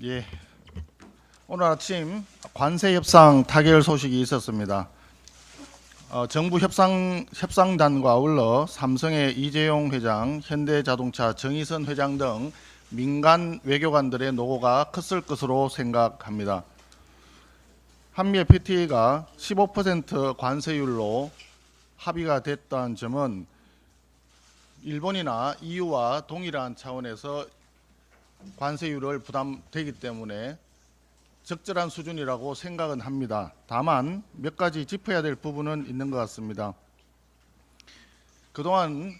예, 오늘 아침 관세 협상 타결 소식이 있었습니다. 정부 협상단과 아울러 삼성의 이재용 회장, 현대자동차 정의선 회장 등 민간 외교관들의 노고가 컸을 것으로 생각합니다. 한미 FTA가 15% 관세율로 합의가 됐다는 점은 일본이나 EU와 동일한 차원에서 관세율을 부담되기 때문에 적절한 수준이라고 생각은 합니다. 다만 몇 가지 짚어야 될 부분은 있는 것 같습니다. 그동안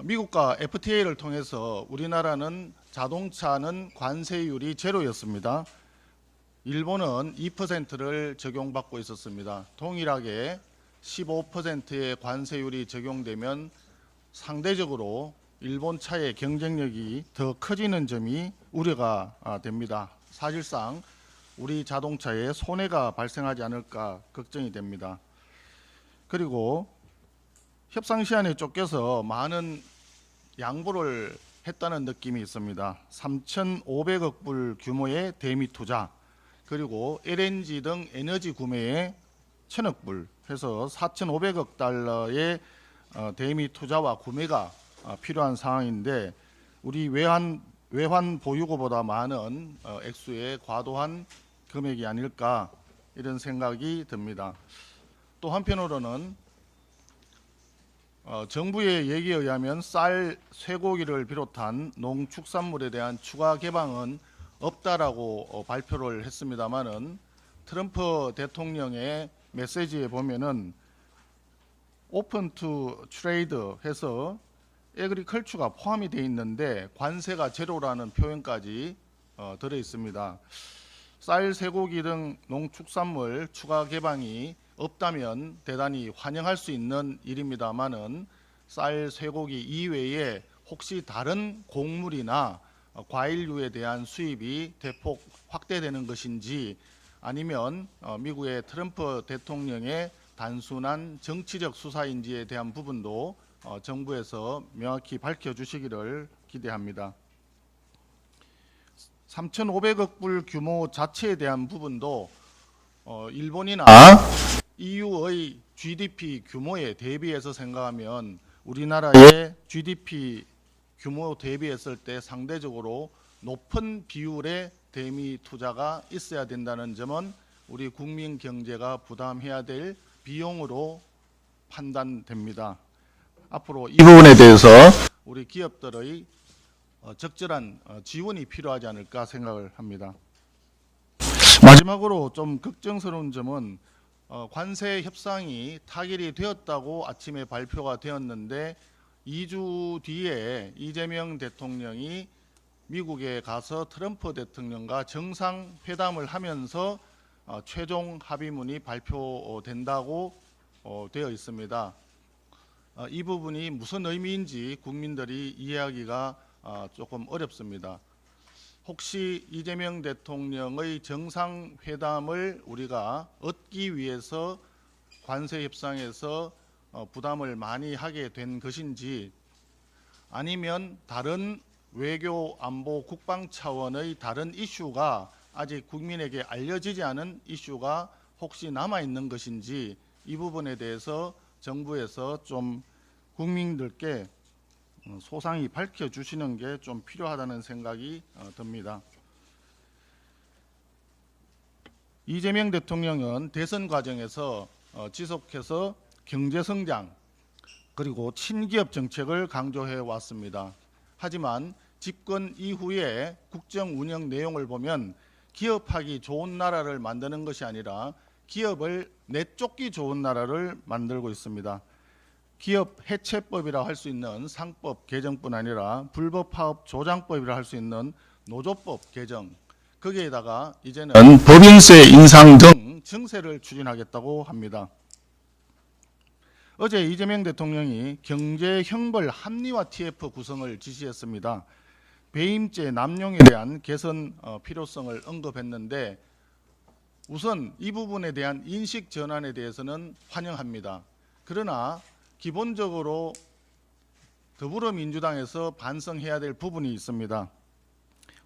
미국과 FTA를 통해서 우리나라는 자동차는 관세율이 제로였습니다. 일본은 2%를 적용받고 있었습니다. 동일하게 15%의 관세율이 적용되면 상대적으로 일본 차의 경쟁력이 더 커지는 점이 우려가 됩니다. 사실상 우리 자동차에 손해가 발생하지 않을까 걱정이 됩니다. 그리고 협상 시한에 쫓겨서 많은 양보를 했다는 느낌이 있습니다. 3,500억 불 규모의 대미 투자, 그리고 LNG 등 에너지 구매에 1,000억 불 해서 4,500억 달러의 대미 투자와 구매가 필요한 상황인데, 우리 외환 보유고보다 많은 액수의 과도한 금액이 아닐까 이런 생각이 듭니다. 또 한편으로는 정부의 얘기에 의하면 쌀, 쇠고기를 비롯한 농축산물에 대한 추가 개방은 없다라고 발표를 했습니다만은, 트럼프 대통령의 메시지에 보면은 오픈 투 트레이드 해서 에그리컬처가 포함이 되어 있는데 관세가 제로라는 표현까지 들어 있습니다. 쌀, 쇠고기 등 농축산물 추가 개방이 없다면 대단히 환영할 수 있는 일입니다만은, 쌀, 쇠고기 이외에 혹시 다른 곡물이나 과일류에 대한 수입이 대폭 확대되는 것인지, 아니면 미국의 트럼프 대통령의 단순한 정치적 수사인지에 대한 부분도 정부에서 명확히 밝혀주시기를 기대합니다. 3,500억 불 규모 자체에 대한 부분도 일본이나 EU의 GDP 규모에 대비해서 생각하면 우리나라의 GDP 규모 대비했을 때 상대적으로 높은 비율의 대미 투자가 있어야 된다는 점은 우리 국민 경제가 부담해야 될 비용으로 판단됩니다. 앞으로 이 부분에 대해서 우리 기업들의 적절한 지원이 필요하지 않을까 생각을 합니다. 마지막으로 좀 걱정스러운 점은 관세 협상이 타결이 되었다고 아침에 발표가 되었는데 2주 뒤에 이재명 대통령이 미국에 가서 트럼프 대통령과 정상회담을 하면서 최종 합의문이 발표된다고 되어 있습니다. 이 부분이 무슨 의미인지 국민들이 이해하기가 조금 어렵습니다. 혹시 이재명 대통령의 정상회담을 우리가 얻기 위해서 관세 협상에서 부담을 많이 하게 된 것인지, 아니면 다른 외교, 안보, 국방 차원의 다른 이슈가 아직 국민에게 알려지지 않은 이슈가 혹시 남아있는 것인지, 이 부분에 대해서 정부에서 좀 국민들께 소상히 밝혀주시는 게 좀 필요하다는 생각이 듭니다. 이재명 대통령은 대선 과정에서 지속해서 경제성장 그리고 친기업 정책을 강조해 왔습니다. 하지만 집권 이후에 국정 운영 내용을 보면 기업하기 좋은 나라를 만드는 것이 아니라 기업을 내쫓기 좋은 나라를 만들고 있습니다. 기업 해체법이라 할 수 있는 상법 개정뿐 아니라 불법 파업 조장법이라 할 수 있는 노조법 개정, 거기에다가 이제는 법인세 인상 등 증세를 추진하겠다고 합니다. 어제 이재명 대통령이 경제형벌 합리화 TF 구성을 지시했습니다. 배임죄 남용에 대한 개선 필요성을 언급했는데, 우선 이 부분에 대한 인식 전환에 대해서는 환영합니다. 그러나 기본적으로 더불어민주당에서 반성해야 될 부분이 있습니다.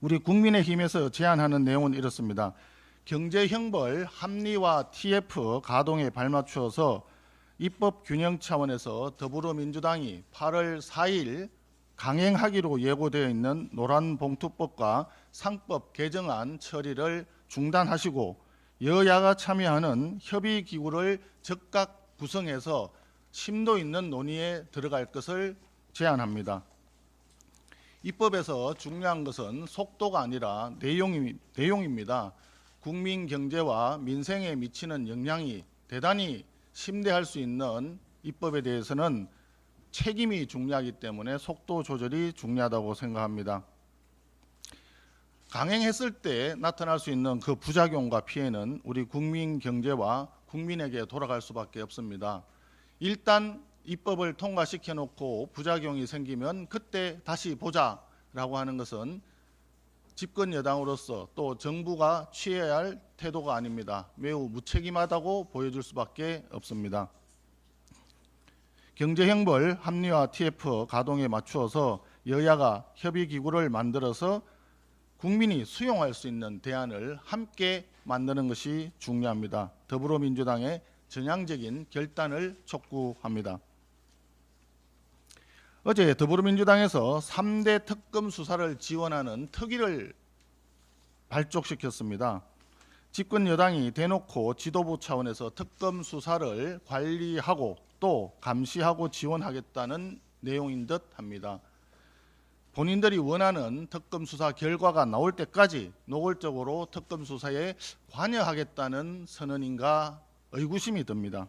우리 국민의힘에서 제안하는 내용은 이렇습니다. 경제형벌 합리화 TF 가동에 발맞추어서 입법 균형 차원에서 더불어민주당이 8월 4일 강행하기로 예고되어 있는 노란봉투법과 상법 개정안 처리를 중단하시고 여야가 참여하는 협의기구를 즉각 구성해서 심도 있는 논의에 들어갈 것을 제안합니다. 입법에서 중요한 것은 속도가 아니라 내용입니다. 국민 경제와 민생에 미치는 영향이 대단히 심대할 수 있는 입법에 대해서는 책임이 중요하기 때문에 속도 조절이 중요하다고 생각합니다. 강행했을 때 나타날 수 있는 그 부작용과 피해는 우리 국민 경제와 국민에게 돌아갈 수밖에 없습니다. 일단 입법을 통과시켜 놓고 부작용이 생기면 그때 다시 보자라고 하는 것은 집권 여당으로서 또 정부가 취해야 할 태도가 아닙니다. 매우 무책임하다고 보여줄 수밖에 없습니다. 경제형벌 합리화 TF 가동에 맞추어서 여야가 협의기구를 만들어서 국민이 수용할 수 있는 대안을 함께 만드는 것이 중요합니다. 더불어민주당의 전향적인 결단을 촉구합니다. 어제 더불어민주당에서 3대 특검 수사를 지원하는 특위를 발족시켰습니다. 집권 여당이 대놓고 지도부 차원에서 특검 수사를 관리하고 또 감시하고 지원하겠다는 내용인 듯 합니다. 본인들이 원하는 특검 수사 결과가 나올 때까지 노골적으로 특검 수사에 관여하겠다는 선언인가 의구심이 듭니다.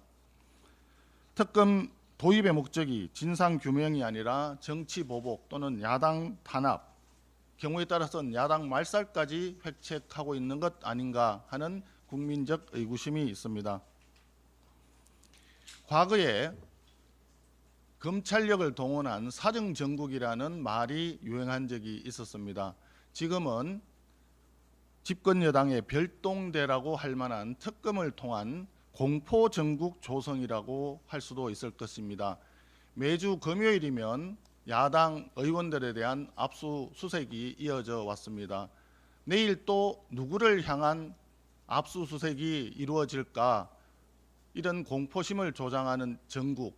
특검 도입의 목적이 진상규명이 아니라 정치 보복 또는 야당 탄압, 경우에 따라서는 야당 말살까지 획책하고 있는 것 아닌가 하는 국민적 의구심이 있습니다. 과거에 검찰력을 동원한 사정정국이라는 말이 유행한 적이 있었습니다. 지금은 집권 여당의 별동대라고 할 만한 특검을 통한 공포정국 조성이라고 할 수도 있을 것입니다. 매주 금요일이면 야당 의원들에 대한 압수수색이 이어져 왔습니다. 내일 또 누구를 향한 압수수색이 이루어질까, 이런 공포심을 조장하는 정국,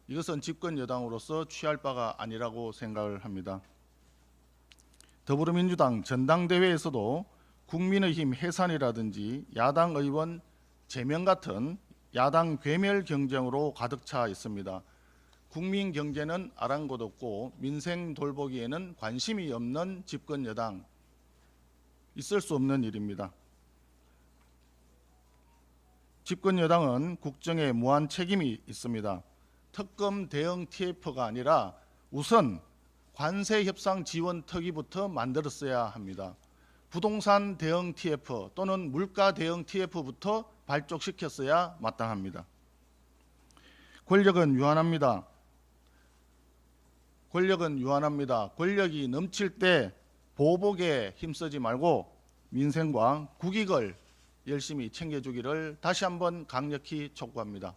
이것은 집권 여당으로서 취할 바가 아니라고 생각을 합니다. 더불어민주당 전당대회에서도 국민의힘 해산이라든지 야당 의원 제명 같은 야당 괴멸 경쟁으로 가득 차 있습니다. 국민 경제는 아랑곳없고 민생 돌보기에는 관심이 없는 집권 여당, 있을 수 없는 일입니다. 집권 여당은 국정에 무한 책임이 있습니다. 특검 대응 TF가 아니라 우선 관세 협상 지원 특위부터 만들었어야 합니다. 부동산 대응 TF 또는 물가 대응 TF부터 발족시켰어야 마땅합니다. 권력은 유한합니다. 권력이 넘칠 때 보복에 힘쓰지 말고 민생과 국익을 열심히 챙겨주기를 다시 한번 강력히 촉구합니다.